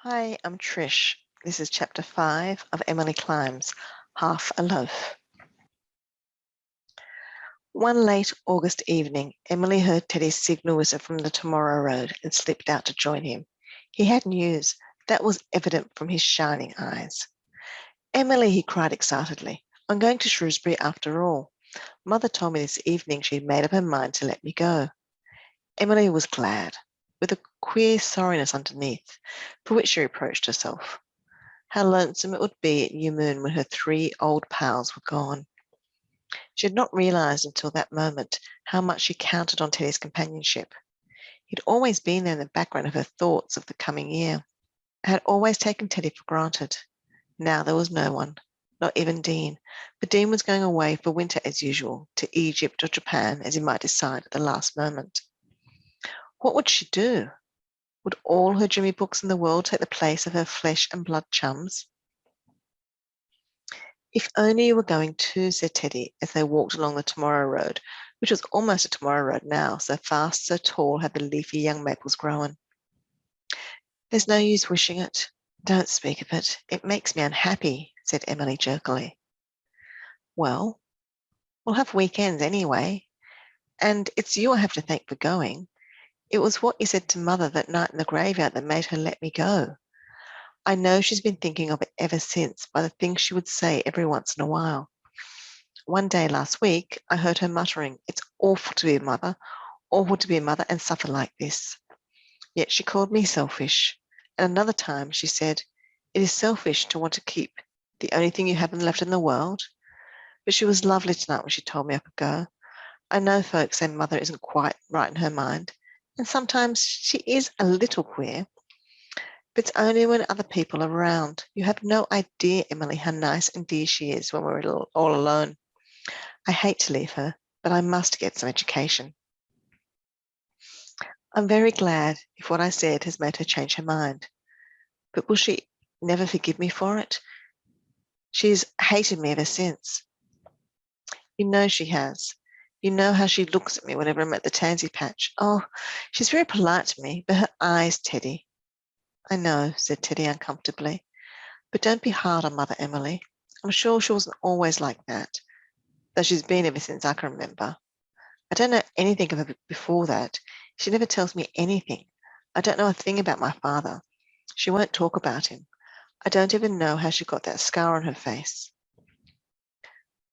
Hi, I'm Trish. This is chapter 5 of Emily Climbs, Half a Loaf. One late August evening, Emily heard Teddy's signal whistle from the Tomorrow Road and slipped out to join him. He had news. That was evident from his shining eyes. Emily, he cried excitedly, I'm going to Shrewsbury after all. Mother told me this evening she'd made up her mind to let me go. Emily was glad, with a queer sorriness underneath, for which she reproached herself. How lonesome it would be at New Moon when her 3 old pals were gone. She had not realised until that moment how much she counted on Teddy's companionship. He'd always been there in the background of her thoughts of the coming year. I had always taken Teddy for granted. Now there was no one, not even Dean, but Dean was going away for winter as usual, to Egypt or Japan as he might decide at the last moment. What would she do? Would all her Jimmy books in the world take the place of her flesh and blood chums? If only you were going too, said Teddy, as they walked along the Tomorrow Road, which was almost a Tomorrow Road now, so fast, so tall had the leafy young maples grown. There's no use wishing it. Don't speak of it. It makes me unhappy, said Emily jerkily. Well, we'll have weekends anyway, and it's you I have to thank for going. It was what you said to Mother that night in the graveyard that made her let me go. I know she's been thinking of it ever since by the things she would say every once in a while. One day last week, I heard her muttering, it's awful to be a mother and suffer like this. Yet she called me selfish. And another time she said, it is selfish to want to keep the only thing you haven't left in the world. But she was lovely tonight when she told me I could go. I know folks say Mother isn't quite right in her mind, and sometimes she is a little queer, but it's only when other people are around. You have no idea, Emily, how nice and dear she is when we're all alone. I hate to leave her, but I must get some education. I'm very glad if what I said has made her change her mind. But will she never forgive me for it? She's hated me ever since. You know she has. You know how she looks at me whenever I'm at the tansy patch. Oh, she's very polite to me, but her eyes, Teddy. I know, said Teddy uncomfortably. But don't be hard on Mother, Emily. I'm sure she wasn't always like that, though she's been ever since I can remember. I don't know anything of her before that. She never tells me anything. I don't know a thing about my father. She won't talk about him. I don't even know how she got that scar on her face.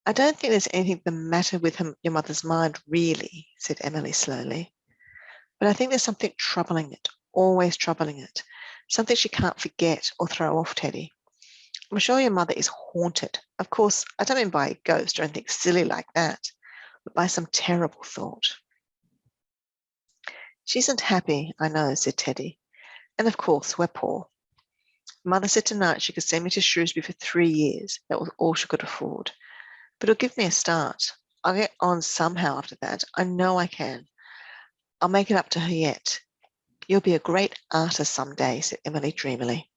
I don't think there's anything the matter with your mother's mind, really, said Emily slowly. But I think there's something troubling it, always troubling it, something she can't forget or throw off, Teddy. I'm sure your mother is haunted. Of course, I don't mean by a ghost or anything silly like that, but by some terrible thought. She isn't happy, I know, said Teddy. And of course, we're poor. Mother said tonight she could send me to Shrewsbury for 3 years. That was all she could afford. But it'll give me a start. I'll get on somehow after that. I know I can. I'll make it up to her yet. You'll be a great artist some day, said Emily dreamily.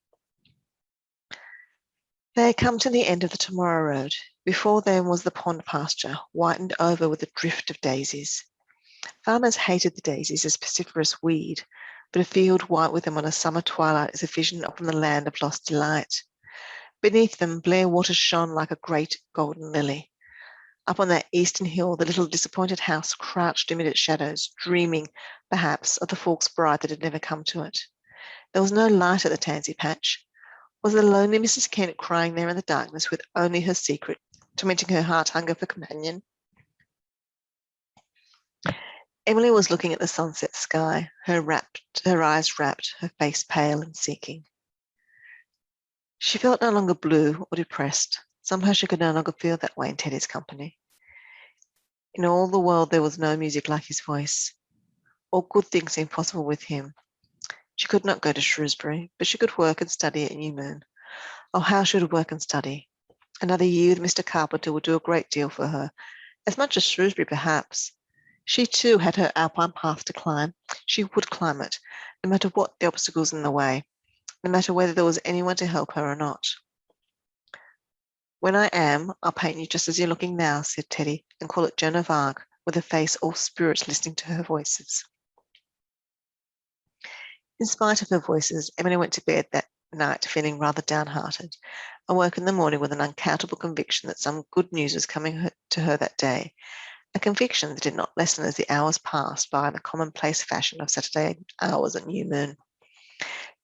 They had come to the end of the Tomorrow Road. Before them was the pond pasture, whitened over with a drift of daisies. Farmers hated the daisies as pestiferous weed, but a field white with them on a summer twilight is a vision from the land of lost delight. Beneath them, Blair Water shone like a great golden lily. Up on that eastern hill, the little disappointed house crouched amid its shadows, dreaming, perhaps, of the false bride that had never come to it. There was no light at the tansy patch. Was the lonely Mrs. Kent crying there in the darkness with only her secret, tormenting her heart hunger for companion? Emily was looking at the sunset sky, her eyes rapt, her face pale and seeking. She felt no longer blue or depressed. Somehow she could no longer feel that way in Teddy's company. In all the world there was no music like his voice. All good things seemed possible with him. She could not go to Shrewsbury, but she could work and study at New Moon. Oh, how she would work and study. Another year with Mr. Carpenter would do a great deal for her, as much as Shrewsbury perhaps. She too had her alpine path to climb. She would climb it, no matter what the obstacles in the way, no matter whether there was anyone to help her or not. When I am, I'll paint you just as you're looking now, said Teddy, and call it Joan of Arc, with her face all spirits listening to her voices. In spite of her voices, Emily went to bed that night feeling rather downhearted, awoke in the morning with an uncountable conviction that some good news was coming to her that day, a conviction that did not lessen as the hours passed by in the commonplace fashion of Saturday hours at new moon.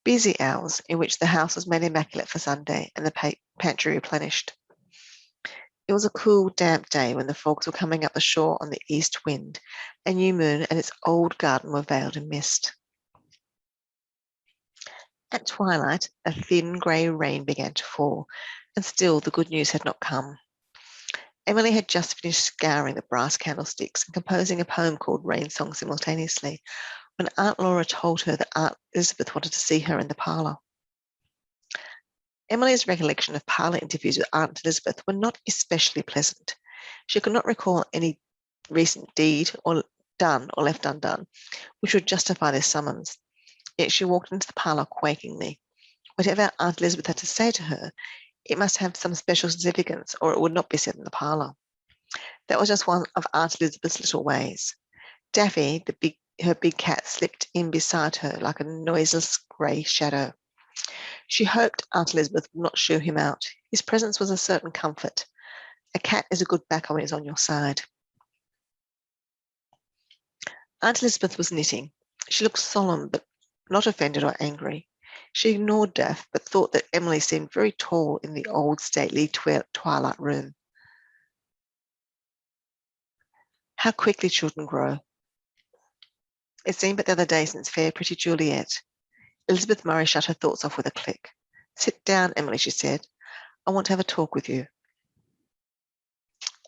Busy hours in which the house was made immaculate for Sunday and the pantry replenished. It was a cool, damp day when the frogs were coming up the shore on the east wind, and new moon and its old garden were veiled in mist. At twilight, a thin grey rain began to fall, and still the good news had not come. Emily had just finished scouring the brass candlesticks and composing a poem called Rain Song simultaneously, when Aunt Laura told her that Aunt Elizabeth wanted to see her in the parlour. Emily's recollection of parlour interviews with Aunt Elizabeth were not especially pleasant. She could not recall any recent deed or done or left undone which would justify their summons. Yet she walked into the parlour quakingly. Whatever Aunt Elizabeth had to say to her, it must have some special significance or it would not be said in the parlour. That was just one of Aunt Elizabeth's little ways. Daffy, her big cat, slipped in beside her like a noiseless grey shadow. She hoped Aunt Elizabeth would not shoo him out. His presence was a certain comfort. A cat is a good backer when he's on your side. Aunt Elizabeth was knitting. She looked solemn, but not offended or angry. She ignored Daff, but thought that Emily seemed very tall in the old stately twilight room. How quickly children grow. It seemed but the other day since fair pretty Juliet. Elizabeth Murray shut her thoughts off with a click. Sit down, Emily, she said. I want to have a talk with you.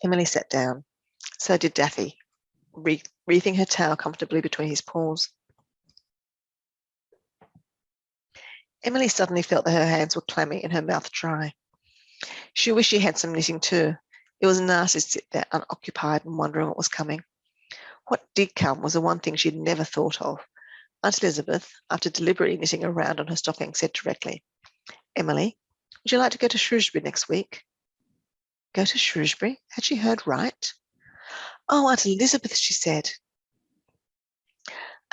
Emily sat down. So did Daffy, wreathing her tail comfortably between his paws. Emily suddenly felt that her hands were clammy and her mouth dry. She wished she had some knitting too. It was nasty to sit there unoccupied and wondering what was coming. What did come was the one thing she'd never thought of. Aunt Elizabeth, after deliberately knitting around on her stocking, said directly, Emily, would you like to go to Shrewsbury next week? Go to Shrewsbury? Had she heard right? Oh, Aunt Elizabeth, she said.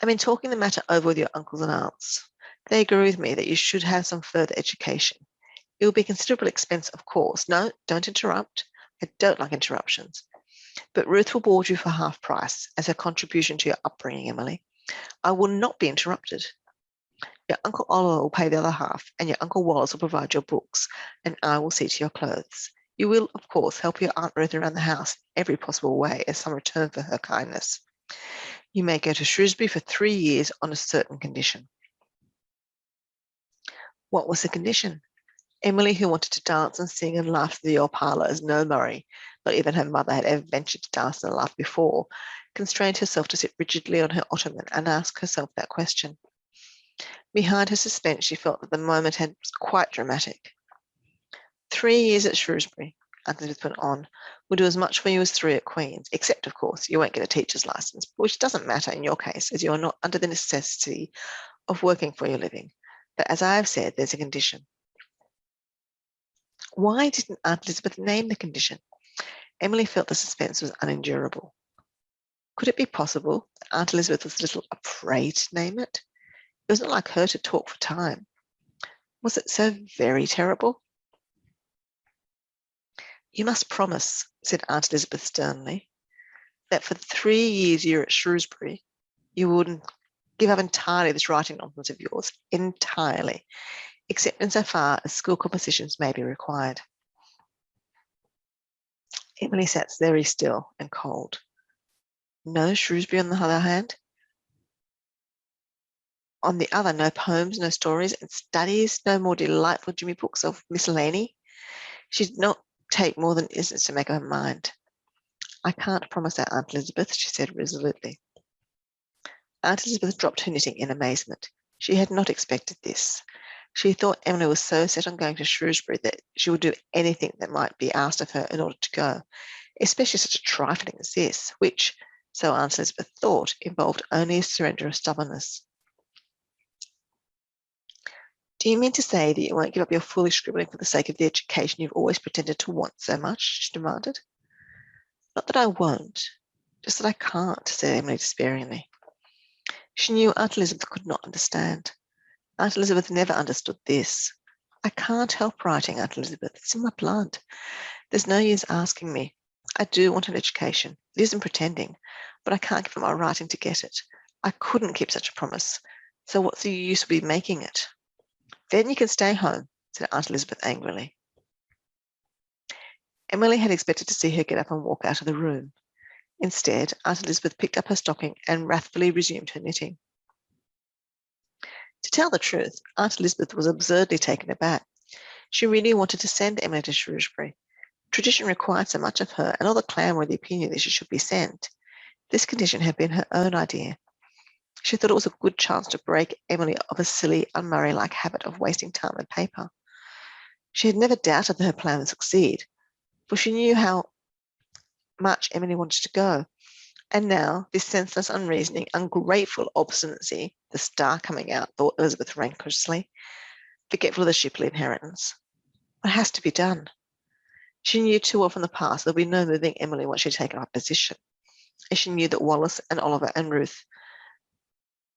I've been talking the matter over with your uncles and aunts. They agree with me that you should have some further education. It will be a considerable expense, of course. No, don't interrupt. I don't like interruptions. But Ruth will board you for half price as a contribution to your upbringing, Emily. I will not be interrupted. Your Uncle Oliver will pay the other half, and your Uncle Wallace will provide your books, and I will see to your clothes. You will, of course, help your Aunt Ruth around the house every possible way as some return for her kindness. You may go to Shrewsbury for 3 years on a certain condition. What was the condition? Emily, who wanted to dance and sing and laugh in the old parlour as no Murray, not even her mother, had ever ventured to dance and laugh before, constrained herself to sit rigidly on her ottoman and ask herself that question. Behind her suspense, she felt that the moment was quite dramatic. 3 years at Shrewsbury, Aunt Elizabeth went on, will do as much for you as 3 at Queen's, except, of course, you won't get a teacher's licence, which doesn't matter in your case, as you are not under the necessity of working for your living. But as I have said, there's a condition. Why didn't Aunt Elizabeth name the condition? Emily felt the suspense was unendurable. Could it be possible that Aunt Elizabeth was a little afraid to name it? It was not like her to talk for time. Was it so very terrible? You must promise, said Aunt Elizabeth sternly, that for the 3 years you're at Shrewsbury, you wouldn't give up entirely this writing nonsense of yours, entirely, except insofar as school compositions may be required. Emily sat very still and cold. No Shrewsbury on the other hand? On the other, no poems, no stories and studies, no more delightful Jimmy books of miscellany? She did not take more than instance to make up her mind. I can't promise that, Aunt Elizabeth, she said resolutely. Aunt Elizabeth dropped her knitting in amazement. She had not expected this. She thought Emily was so set on going to Shrewsbury that she would do anything that might be asked of her in order to go, especially such a trifling as this, which, so Aunt Elizabeth thought, involved only a surrender of stubbornness. Do you mean to say that you won't give up your foolish scribbling for the sake of the education you've always pretended to want so much? She demanded. Not that I won't, just that I can't, said Emily despairingly. She knew Aunt Elizabeth could not understand. Aunt Elizabeth never understood this. I can't help writing, Aunt Elizabeth. It's in my blood. There's no use asking me. I do want an education. It isn't pretending, but I can't give up my writing to get it. I couldn't keep such a promise. So what's the use of me making it? Then you can stay home, said Aunt Elizabeth angrily. Emily had expected to see her get up and walk out of the room. Instead, Aunt Elizabeth picked up her stocking and wrathfully resumed her knitting. To tell the truth, Aunt Elizabeth was absurdly taken aback. She really wanted to send Emily to Shrewsbury. Tradition required so much of her, and all the clan were of the opinion that she should be sent. This condition had been her own idea. She thought it was a good chance to break Emily of a silly, un-Murray-like habit of wasting time and paper. She had never doubted that her plan would succeed, for she knew how much Emily wanted to go. And now, this senseless, unreasoning, ungrateful obstinacy, the star coming out, thought Elizabeth rancously, forgetful of the Shipley inheritance. What has to be done? She knew too well from the past there would be no moving Emily once she had taken up a position. And she knew that Wallace and Oliver and Ruth,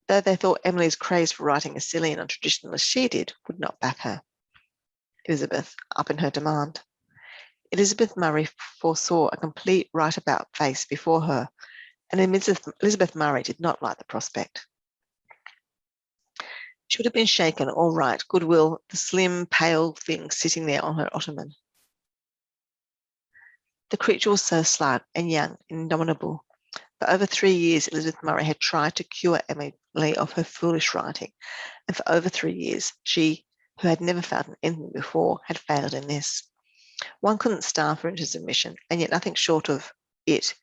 though they thought Emily's craze for writing as silly and untraditional as she did, would not back her. Elizabeth, up in her demand. Elizabeth Murray foresaw a complete right-about face before her, and Elizabeth Murray did not like the prospect. She would have been shaken, all right, goodwill, the slim, pale thing sitting there on her ottoman. The creature was so slight and young, indomitable. For over 3 years, Elizabeth Murray had tried to cure Emily of her foolish writing, and for over 3 years, she, who had never failed in anything before, had failed in this. One couldn't starve her into submission, and yet nothing short of it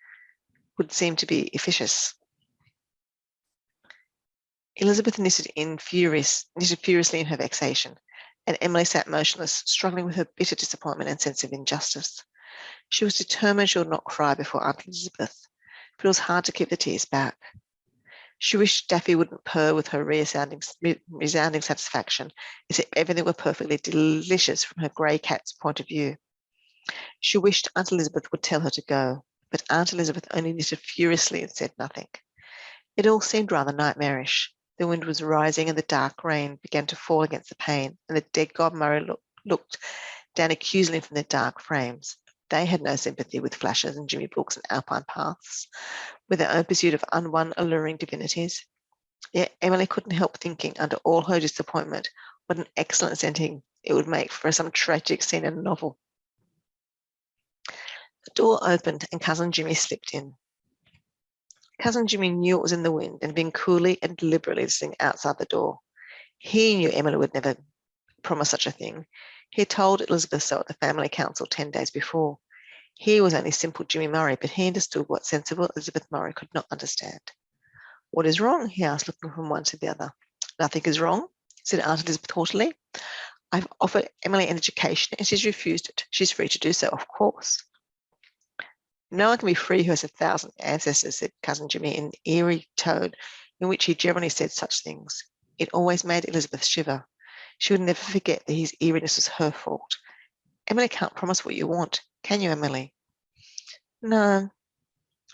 would seem to be efficacious. Elizabeth knitted furiously in her vexation, and Emily sat motionless, struggling with her bitter disappointment and sense of injustice. She was determined she would not cry before Aunt Elizabeth, but it was hard to keep the tears back. She wished Daffy wouldn't purr with her resounding satisfaction, as if everything were perfectly delicious from her grey cat's point of view. She wished Aunt Elizabeth would tell her to go, but Aunt Elizabeth only knitted furiously and said nothing. It all seemed rather nightmarish. The wind was rising and the dark rain began to fall against the pane, and the dead Godmurray looked down accusingly from their dark frames. They had no sympathy with flashes and Jimmy books and alpine paths, with their own pursuit of unwon, alluring divinities. Yet Emily couldn't help thinking, under all her disappointment, what an excellent setting it would make for some tragic scene in a novel. The door opened and Cousin Jimmy slipped in. Cousin Jimmy knew it was in the wind and had been coolly and deliberately listening outside the door. He knew Emily would never promise such a thing. He had told Elizabeth so at the family council 10 days before. He was only simple Jimmy Murray, but he understood what sensible Elizabeth Murray could not understand. What is wrong? He asked, looking from one to the other. Nothing is wrong, said Aunt Elizabeth haughtily. I've offered Emily an education and she's refused it. She's free to do so, of course. No one can be free who has 1,000 ancestors, said Cousin Jimmy in an eerie tone in which he generally said such things. It always made Elizabeth shiver. She would never forget that his eeriness was her fault. Emily can't promise what you want, can you, Emily? No.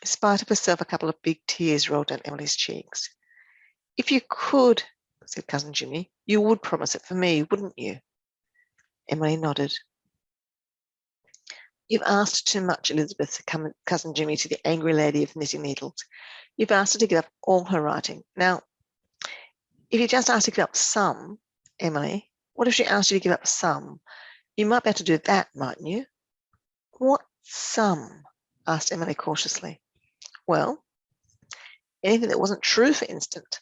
In spite of herself, a couple of big tears rolled down Emily's cheeks. If you could, said Cousin Jimmy, you would promise it for me, wouldn't you? Emily nodded. You've asked too much, Elizabeth, said Cousin Jimmy to the angry lady of knitting needles. You've asked her to give up all her writing. Now, if you just asked her to give up some, Emily, what if she asked you to give up some? You might be able to do that, mightn't you? What some? Asked Emily cautiously. Well, anything that wasn't true, for instance.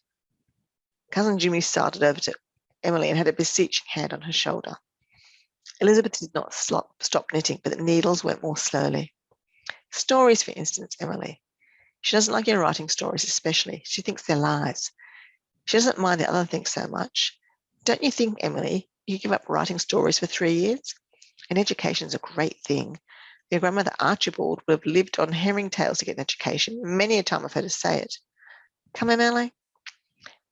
Cousin Jimmy started over to Emily and had a beseeching hand on her shoulder. Elizabeth did not stop knitting, but the needles went more slowly. Stories, for instance, Emily. She doesn't like your writing stories especially. She thinks they're lies. She doesn't mind the other things so much. Don't you think, Emily, you give up writing stories for 3 years? An education's a great thing. Your grandmother Archibald would have lived on herring tails to get an education. Many a time I've heard her say it. Come, Emily.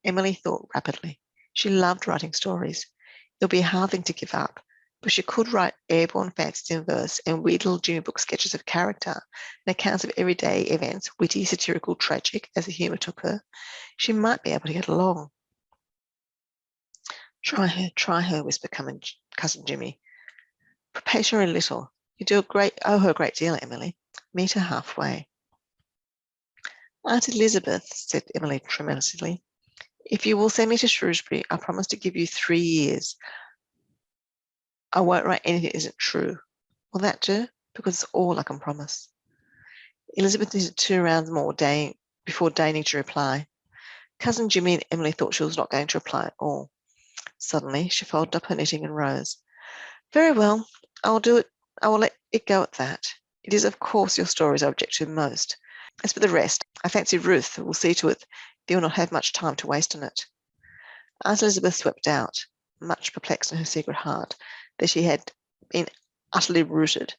Emily thought rapidly. She loved writing stories. It would be a hard thing to give up, but she could write airborne fancies in verse and weird little Junior book sketches of character and accounts of everyday events, witty, satirical, tragic, as the humour took her. She might be able to get along. Try her, whispered Cousin Jimmy. Propose her a little. You owe her a great deal, Emily. Meet her halfway. Aunt Elizabeth, said Emily tremulously, if you will send me to Shrewsbury, I promise to give you 3 years. I won't write anything that isn't true. Will that do? Because it's all I can promise. Elizabeth did 2 rounds more before deigning to reply. Cousin Jimmy and Emily thought she was not going to reply at all. Suddenly, she folded up her knitting and rose. Very well, I will do it. I will let it go at that. It is, of course, your stories I object to most. As for the rest, I fancy Ruth will see to it that you will not have much time to waste on it. Aunt Elizabeth swept out, much perplexed in her secret heart that she had been utterly routed,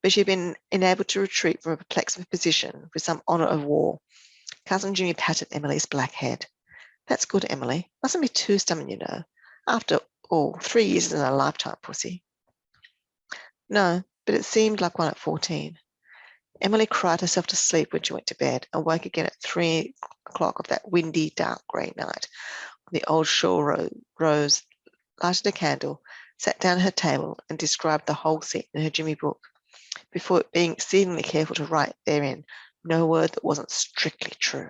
but she had been enabled to retreat from a perplexing position with some honour of war. Cousin Jimmy patted Emily's black head. That's good, Emily. Mustn't be too stubborn, you know. After all, 3 years isn't a lifetime, pussy. No, but it seemed like one at 14. Emily cried herself to sleep when she went to bed and woke again at 3 o'clock of that windy, dark grey night. The old shawl rose, lighted a candle, sat down at her table, and described the whole scene in her Jimmy book, before being exceedingly careful to write therein no word that wasn't strictly true.